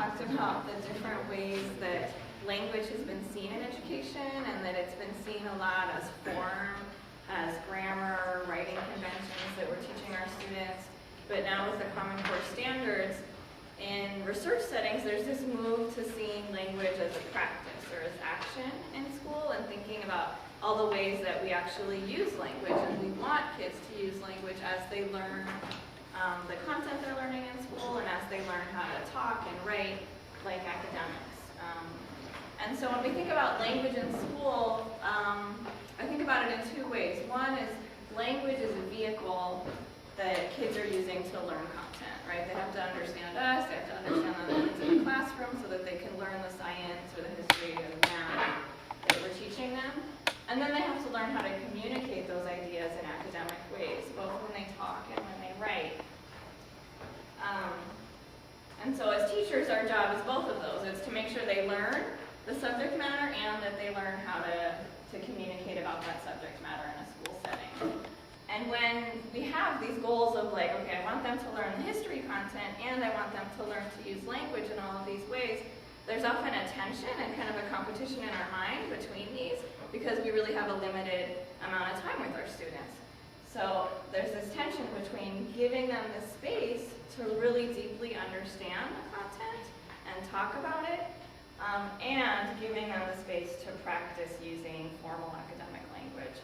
talked about the different ways that language has been seen in education, and that it's been seen a lot as form, as grammar, writing conventions that we're teaching our students. But now with the Common Core standards, in research settings, there's this move to seeing language as a practice or as action in school, and thinking about all the ways that we actually use language. And we want kids to use language as they learn the content they're learning in school, and as they learn how to talk and write like academics. And so when we think about language in school, I think about it in two ways. One is language is a vehicle that kids are using to learn content, right? They have to understand us, they have to understand the things in the classroom so that they can learn the science or the history or the math that we're teaching them. And then they have to learn how to communicate those ideas in academic ways, both when they talk and when they write. And so as teachers, our job is both of those. It's to make sure they learn the subject matter and that they learn how to communicate about that subject matter in a school setting. And when we have these goals of like, okay, I want them to learn the history content and I want them to learn to use language in all of these ways, there's often a tension and kind of a competition in our mind between these, because we really have a limited amount of time with our students. So there's this tension between giving them the space to really deeply understand the content and talk about it, and giving them the space to practice using formal academic language.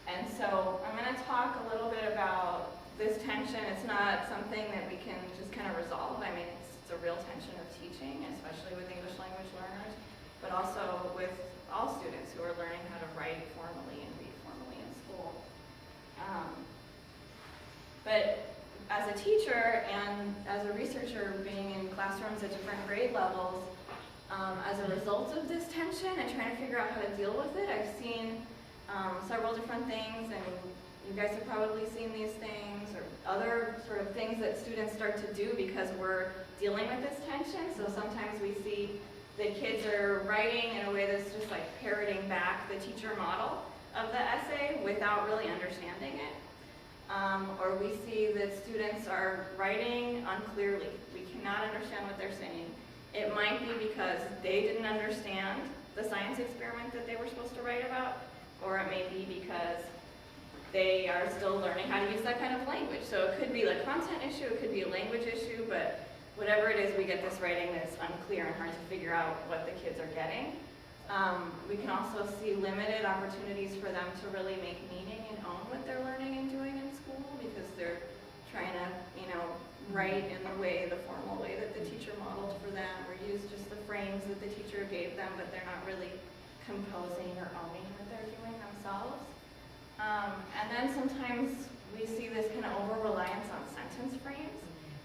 And so I'm going to talk a little bit about this tension. It's not something that we can just kind of resolve. I mean, it's a real tension of teaching, especially with English language learners, but also with all students who are learning how to write formally and read formally in school. But as a teacher and as a researcher being in classrooms at different grade levels, as a result of this tension and trying to figure out how to deal with it, I've seen several different things, and you guys have probably seen these things or other sort of things that students start to do because we're dealing with this tension. So sometimes we see that kids are writing in a way that's just like parroting back the teacher model of the essay without really understanding it. Or we see that students are writing unclearly. We cannot understand what they're saying. It might be because they didn't understand the science experiment that they were supposed to write about, or it may be because they are still learning how to use that kind of language. So it could be a content issue, it could be a language issue, but whatever it is, we get this writing that's unclear and hard to figure out what the kids are getting. We can also see limited opportunities for them to really make meaning and own what they're learning and doing in school, because they're trying to, write in the way, the formal way that the teacher modeled for them, or use just the frames that the teacher gave them, but they're not really composing or owning what they're doing themselves. And then sometimes we see this kind of over-reliance on sentence frames,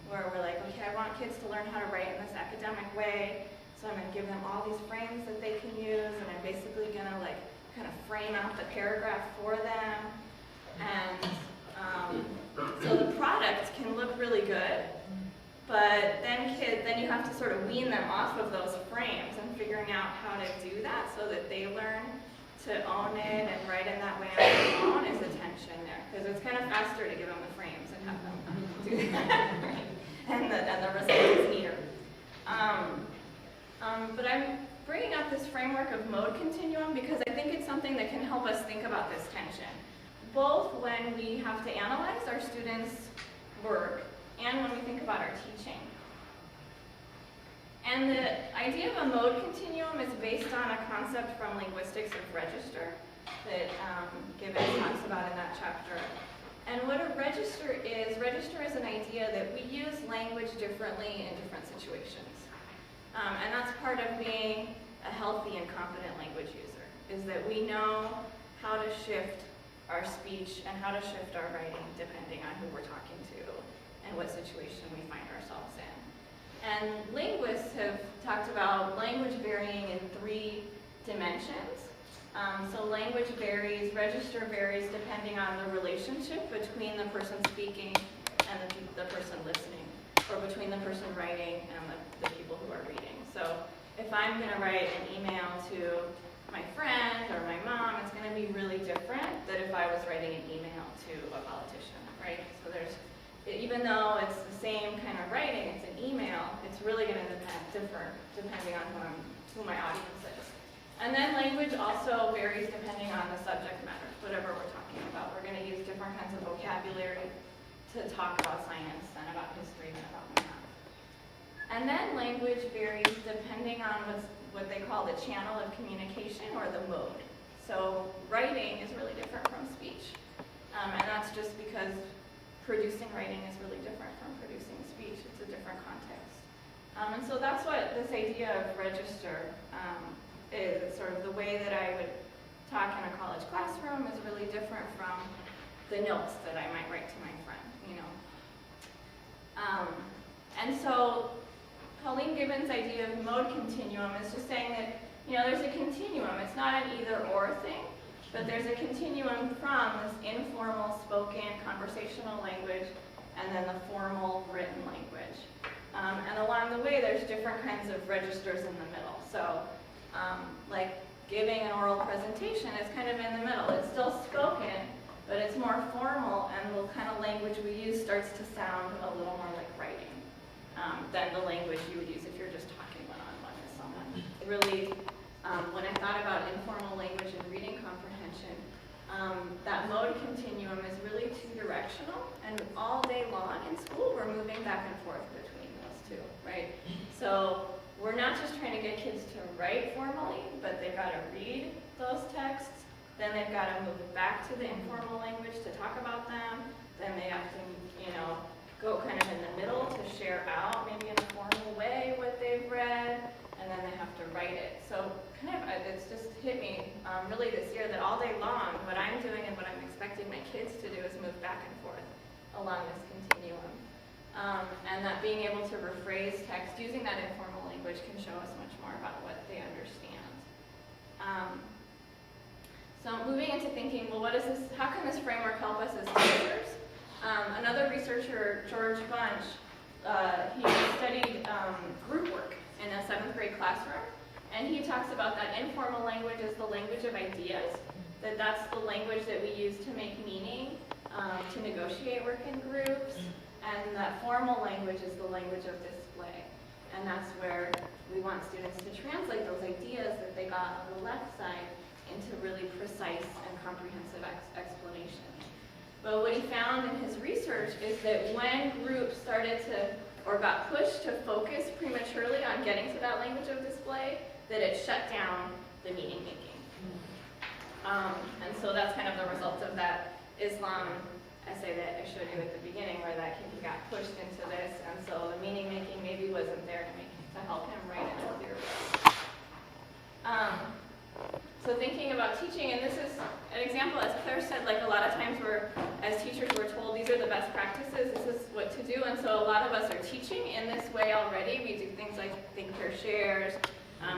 where we're like, okay, I want kids to learn how to write in this academic way, so I'm going to give them all these frames that they can use, and I'm basically going to kind of frame out the paragraph for them. And so the product can look really good, but then you have to sort of wean them off of those frames and figuring out how to do that so that they learn to own it and write in that way on their own is a tension there, because it's kind of faster to give them the frames and have them do that, and the result is neater. But I'm bringing up this framework of mode continuum because I think it's something that can help us think about this tension, both when we have to analyze our students' work and when we think about our teaching. And the idea of a mode continuum is based on a concept from linguistics of register that Gibbon talks about in that chapter. And what a register is an idea that we use language differently in different situations. And that's part of being a healthy and competent language user, is that we know how to shift our speech and how to shift our writing depending on who we're talking to and what situation we find ourselves in. And linguists have talked about language varying in 3 dimensions. So language varies, register varies depending on the relationship between the person speaking and the person listening, or between the person writing and the people who are reading. So if I'm going to write an email to my friend or my mom, it's going to be really different than if I was writing an email to a politician, right? So even though it's the same kind of writing, it's an email, differ depending on who my audience is. And then language also varies depending on the subject matter, whatever we're talking about. We're going to use different kinds of vocabulary to talk about science and about history and about math. And then language varies depending on what they call the channel of communication or the mode. So writing is really different from speech. And that's just because producing writing is really different from producing speech. It's a different context. And so that's what this idea of register is. It's sort of the way that I would talk in a college classroom is really different from the notes that I might write to my friend, you know. And so Colleen Gibbons' idea of mode continuum is just saying that, you know, there's a continuum. It's not an either-or thing, but there's a continuum from this informal, spoken, conversational language and then the formal, written language. And along the way, there's different kinds of registers in the middle. So, like giving an oral presentation is kind of in the middle. It's still spoken, but it's more formal, and the kind of language we use starts to sound a little more like writing than the language you would use if you're just talking one-on-one with someone. Really, when I thought about informal language and reading comprehension, that mode continuum is really two-directional, and all day long in school, we're moving back and forth between those two, right? So we're not just trying to get kids to write formally, but they've got to read those texts, then they've got to move back to the informal language to talk about them, then they have to, you know, go kind of in the middle to share out, maybe in a formal way, what they've read, and then they have to write it. So kind of, it's just hit me really this year that all day long, what I'm doing and what I'm expecting my kids to do is move back and forth along this continuum. And that being able to rephrase text using that informal language can show us much more about what they understand. So moving into thinking, well, what is this? How can this framework help us as teachers? Another researcher, George Bunch, he studied group work in a 7th grade classroom, and he talks about that informal language as the language of ideas, that's the language that we use to make meaning, to negotiate work in groups, and that formal language is the language of display. And that's where we want students to translate those ideas that they got on the left side into really precise and comprehensive explanations. But what he found in his research is that when groups started to, or got pushed to focus prematurely on getting to that language of display, that it shut down the meaning making. And so that's kind of the result of that Islam essay that I showed you at the beginning, where that kid got pushed into this, and so the meaning making maybe wasn't there to help him write in a clear way. So thinking about teaching, and this is an example, as Claire said, like a lot of times as teachers, we're told these are the best practices, this is what to do, and so a lot of us are teaching in this way already. We do things like think, pair, shares,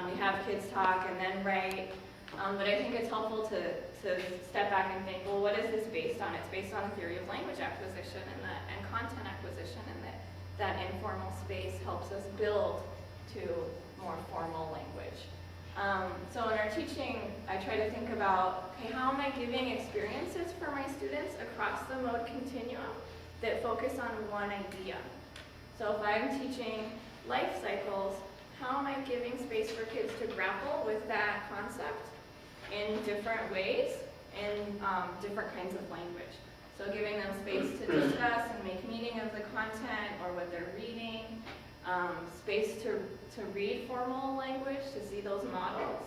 we have kids talk and then write, but I think it's helpful to step back and think, well, what is this based on? It's based on the theory of language acquisition and content acquisition, and that informal space helps us build to more formal language. So in our teaching, I try to think about, okay, how am I giving experiences for my students across the mode continuum that focus on one idea? So if I'm teaching life cycles, how am I giving space for kids to grapple with that concept in different ways, in different kinds of language? So giving them space to discuss and make meaning of the content or what they're reading, space to read formal language, to see those models,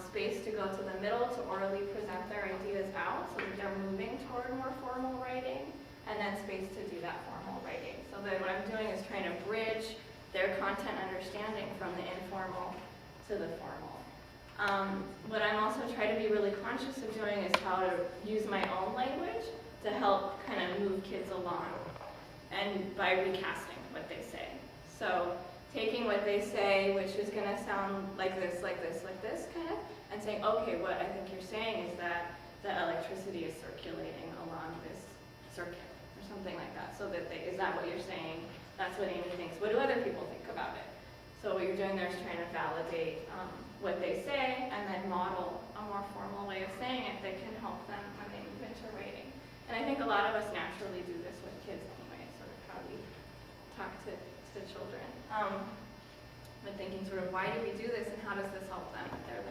space to go to the middle to orally present their ideas out so that they're moving toward more formal writing, and then space to do that formal writing. So that what I'm doing is trying to bridge their content understanding from the informal to the formal. What I'm also trying to be really conscious of doing is how to use my own language to help kind of move kids along, and by recasting what they say. So taking what they say, which is going to sound like this, like this, like this, kind of, and saying, okay, what I think you're saying is that the electricity is circulating along this circuit, or something like that. So that is that what you're saying? That's what Amy thinks. What do other people think about it? So what you're doing there is trying to validate what they say, and then model a more formal way of saying it that can help them when they move into writing. And I think a lot of us naturally do this with kids anyway, sort of how we talk to children. but thinking sort of why do we do this and how does this help them with their